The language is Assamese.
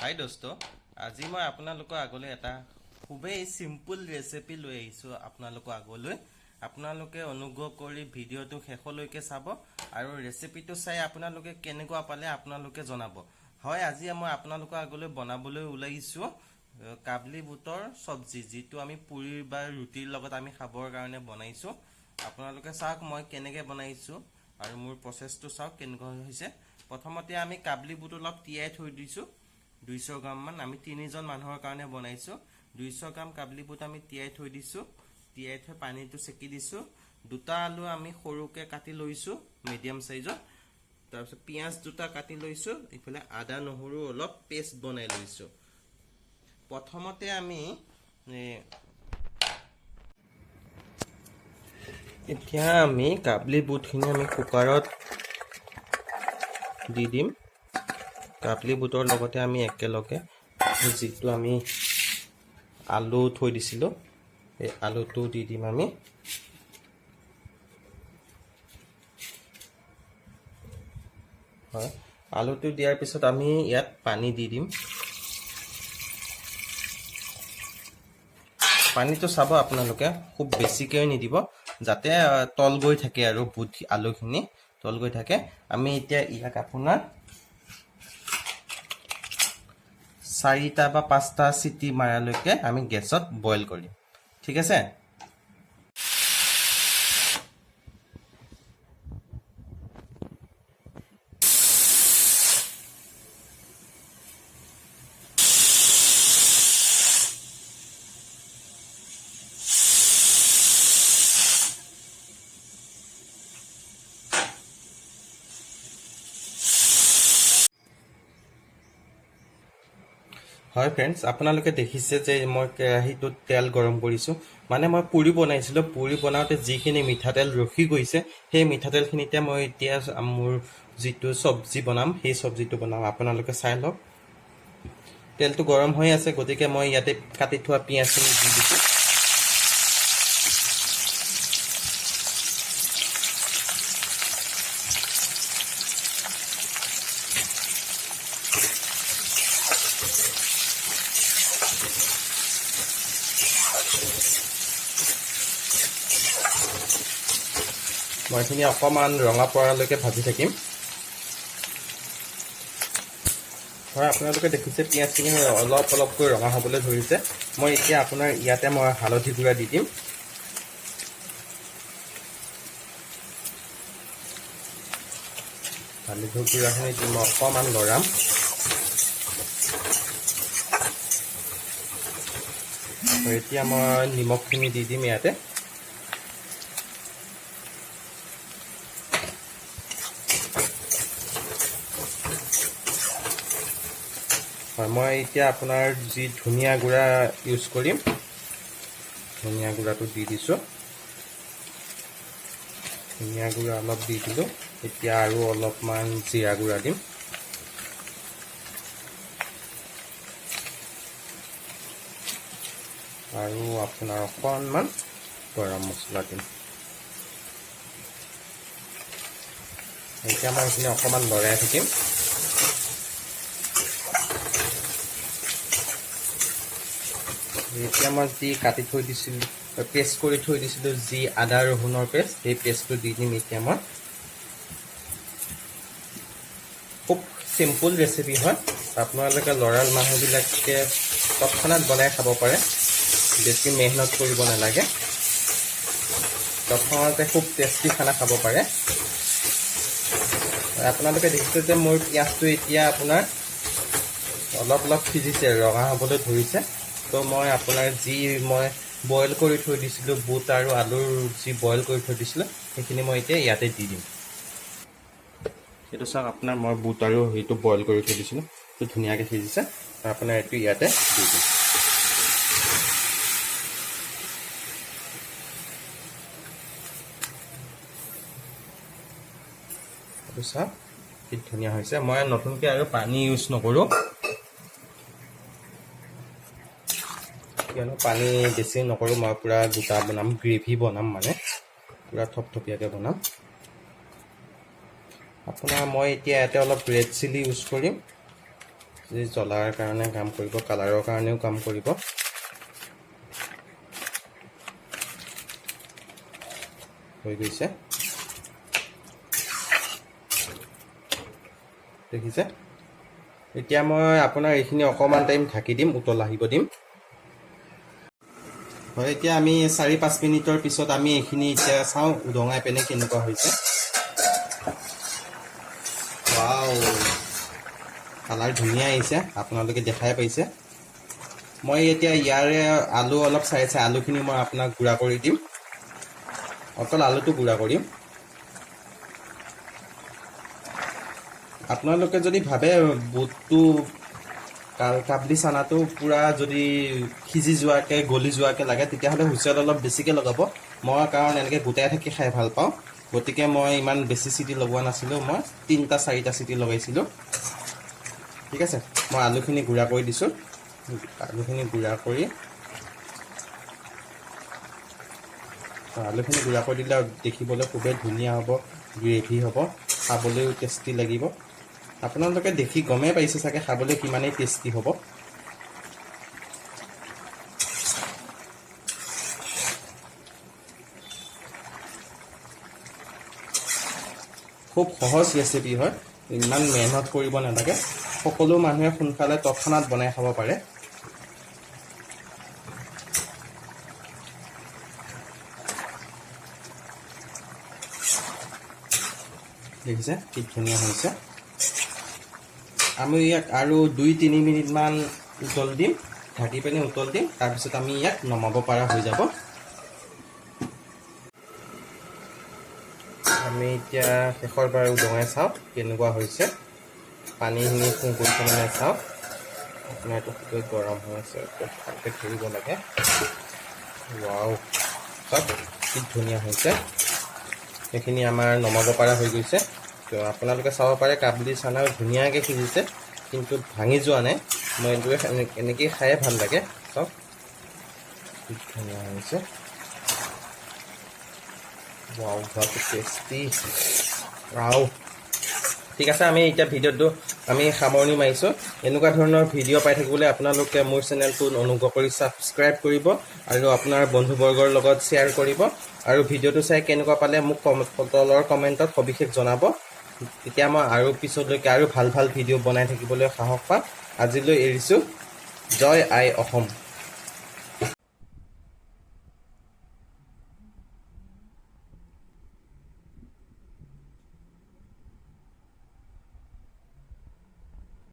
হাই দোস্ত, আজি মই আপোনালোকৰ আগলৈ এটা খুবেই সিম্পল ৰেচিপি লৈ আহিছোঁ আপোনালোকৰ আগলৈ। আপোনালোকে অনুগ্ৰহ কৰি ভিডিঅ'টো শেষলৈকে চাব আৰু ৰেচিপিটো চাই আপোনালোকে কেনেকুৱা পালে আপোনালোকে জনাব। হয়, আজি মই আপোনালোকৰ আগলৈ বনাবলৈ ওলাইছোঁ কাবলি বুটৰ চব্জি, যিটো আমি পুৰি বা ৰুটিৰ লগত আমি খাবৰ কাৰণে বনাইছোঁ। আপোনালোকে চাওক মই কেনেকৈ বনাইছোঁ আৰু মোৰ প্ৰচেছটো চাওক কেনেকুৱা হৈছে। প্ৰথমতে আমি কাবলি বুট অলপ তিয়াই থৈ দিছোঁ 200 গ্ৰাম মান। আমি 3জন মানুহৰ কাৰণে বনাইছোঁ। 200 গ্ৰাম কাবলি বুট আমি তিয়াই থৈ দিছোঁ। তিয়াই থৈ পানীটো চেকি দিছোঁ। দুটা আলু আমি সৰুকৈ কাটি লৈছোঁ মিডিয়াম সাইজৰ। তাৰপিছত পিঁয়াজ দুটা কাটি লৈছোঁ। ইফালে আদা নহৰু অলপ পেষ্ট বনাই লৈছোঁ। প্ৰথমতে আমি এতিয়া আমি কাবলি বুটখিনি আমি কুকাৰত দি দিম। কাবলি বুটৰ লগতে আমি একেলগে যিটো আমি আলু থৈ দিছিলোঁ এই আলুটো দি দিম আমি। হয়, আলুটো দিয়াৰ পিছত আমি ইয়াত পানী দি দিম। পানীটো চাব আপোনালোকে, খুব বেছিকৈ নিদিব, যাতে তল গৈ থাকে আৰু বুট আলুখিনি তল গৈ থাকে। আমি এতিয়া ইয়াক আপোনাৰ 4টা বা 5টা চিটি মাৰালৈকে আমি গেছত বইল কৰিম। ঠিক আছে। হয় ফ্ৰেণ্ডছ, আপোনালোকে দেখিছে যে মই কেৰাহীটোত তেল গৰম কৰিছোঁ। মানে মই পুৰি বনাইছিলোঁ। পুৰি বনাওঁতে যিখিনি মিঠাতেল ৰখি গৈছে, সেই মিঠাতেলখিনিতে মই এতিয়া মোৰ যিটো চব্জি বনাম সেই চব্জিটো বনাম। আপোনালোকে চাই লওক। তেলটো গৰম হৈ আছে, গতিকে মই ইয়াতে কাটি থোৱা পিঁয়াজখিনি দি দিছোঁ। মই এইখিনি অকণমান ৰঙা পৰালৈকে ভাজি থাকিম। হয়, আপোনালোকে দেখিছে পিঁয়াজখিনি অলপ অলপকৈ ৰঙা হ'বলৈ ধৰিছে। মই এতিয়া আপোনাৰ ইয়াতে মই হালধি গুড়া দি দিম। হালধি গুড়াখিনি দি মই অকণমান লৰাম। এতিয়া মই নিমখখিনি দি দিম ইয়াতে। হয়, মই এতিয়া আপোনাৰ যি ধনিয়া গুড়া ইউজ কৰিম, ধনিয়া গুড়াটো দি দিছোঁ। ধনিয়া গুড়া অলপ দি দিলোঁ। এতিয়া আৰু অলপমান জিৰা গুড়া দিম। আৰু আপোনাৰ অকণমান গৰম মছলা দিম। এতিয়া মই এইখিনি অকণমান লৰাই থাকিম। এতিয়া মই যি কাটি থৈ দিছিলোঁ, পেষ্ট কৰি থৈ দিছিলোঁ যি আদা ৰহুনৰ পেষ্ট, সেই পেষ্টটো দি দিম এতিয়া মই। খুব চিম্পুল ৰেচিপি হয়। আপোনালোকে ল'ৰাল মানুহবিলাকে তৎক্ষণাত বনাই খাব পাৰে। বেছি মেহনত কৰিব নালাগে। তৎক্ষণাতে খুব টেষ্টি খানা খাব পাৰে। আপোনালোকে দেখিছে যে মোৰ পিঁয়াজটো এতিয়া আপোনাৰ অলপ অলপ সিজিছে, ৰঙা হ'বলৈ ধৰিছে। তো মই আপোনাৰ যি মই বইল কৰি থৈ দিছিলোঁ বুট আৰু আলুৰ যি বইল কৰি থৈ দিছিলোঁ, সেইখিনি মই এতিয়া ইয়াতে দি দিম। এইটো চাওক, আপোনাৰ মই বুট আৰু সেইটো বইল কৰি থৈ দিছিলোঁ, সেইটো ধুনীয়াকৈ সিজিছে। আপোনাৰ এইটো ইয়াতে দি দিম। এইটো চাওক কি ধুনীয়া হৈছে। মই নতুনকৈ আৰু পানী ইউজ নকৰোঁ, কিয়নো পানী বেছি নকৰোঁ। মই পূৰা গোটা বনাম, গ্ৰেভি বনাম, মানে পূৰা থপথপীয়াকৈ বনাম। আপোনাৰ মই এতিয়া ইয়াতে অলপ ৰেড চিলি ইউজ কৰিম। যি জ্বলাৰ কাৰণে কাম কৰিব, কালাৰৰ কাৰণেও কাম কৰিব। হৈ গৈছে, দেখিছে। এতিয়া মই আপোনাৰ এইখিনি অকণমান টাইম ঢাকি দিম, উতল আহিব দিম। হয়, এতিয়া আমি 4-5 মিনিটৰ পিছত আমি এইখিনি এতিয়া চাওঁ উদঙাই পেনে কেনেকুৱা হৈছে। ৱাও, কালাৰ ধুনীয়া আহিছে, আপোনালোকে দেখাই পাইছে। মই এতিয়া ইয়াৰে আলু অলপ চাই আলুখিনি মই আপোনাক গুড়া কৰি দিম, অকল আলুটো গুড়া কৰিম। আপোনালোকে যদি ভাবে বুটটো কাবলি চানাটো পূৰা যদি সিজি যোৱাকৈ গলি যোৱাকৈ লাগে তেতিয়াহ'লে হুইচেল অলপ বেছিকৈ লগাব। মই কাৰণ এনেকৈ গোটাই থাকি খাই ভাল পাওঁ, গতিকে মই ইমান বেছি চিটি লগোৱা নাছিলোঁ, মই 3-4টা চিটি লগাইছিলোঁ। ঠিক আছে, মই আলুখিনি গুড়া কৰি দিছোঁ। আলুখিনি গুড়া কৰি দিলে দেখিবলৈ খুবেই ধুনীয়া হ'ব, গ্ৰেভি হ'ব, খাবলৈও টেষ্টি লাগিব। আপোনালোকে দেখি গমেই পাইছে চাগে খাবলৈ কিমানেই টেষ্টি হ'ব। খুব সহজ ৰেচিপি হয়, ইমান মেহনত কৰিব নালাগে, সকলো মানুহে সোনকালে তৎক্ষণাত বনাই খাব পাৰে। দেখিছে কি ধুনীয়া হৈছে। আমি ইয়াক আৰু 2-3 মিনিটমান উতল দিম, ঢাকি পিনে উতল দিম, তাৰপিছত আমি ইয়াক নমাব পৰা হৈ যাব। আমি এতিয়া শেষৰ বাৰ উদঙাই চাওঁ কেনেকুৱা হৈছে, পানীখিনি কৰিছে মানে চাওঁ। আপোনাৰ এইটো খুবেই গৰম হৈ আছে, ভালকৈ ধৰিব লাগে। ৱাও, চাওক কি ধুনীয়া হৈছে। সেইখিনি আমাৰ নমাব পৰা হৈ গৈছে। তো আপোনালোকে চাব পাৰে কাবলি চানাও ধুনীয়াকৈ সিজিছে, কিন্তু ভাঙি যোৱা নাই। মই এইটোৱে এনেকেই খায়ে ভাল লাগে। চাওক কি ধুনীয়া হৈছে। ৱাও, হোৱাটো টেষ্টি। ৱাও, ঠিক আছে, আমি এতিয়া ভিডিঅ'টো আমি সামৰণি মাৰিছোঁ। এনেকুৱা ধৰণৰ ভিডিঅ' পাই থাকিবলৈ আপোনালোকে মোৰ চেনেলটো অনুগ্ৰহ কৰি ছাবস্ক্ৰাইব কৰিব আৰু আপোনাৰ বন্ধুবৰ্গৰ লগত শ্বেয়াৰ কৰিব। আৰু ভিডিঅ'টো চাই কেনেকুৱা পালে মোক তলৰ কমেণ্টত সবিশেষ জনাব। তেতিয়া মই আৰু পিছলৈকে আৰু ভাল ভাল ভিডিঅ' বনাই থাকিবলৈ সাহস পাম। আজিলৈ এৰিছোঁ। জয় আই অসম।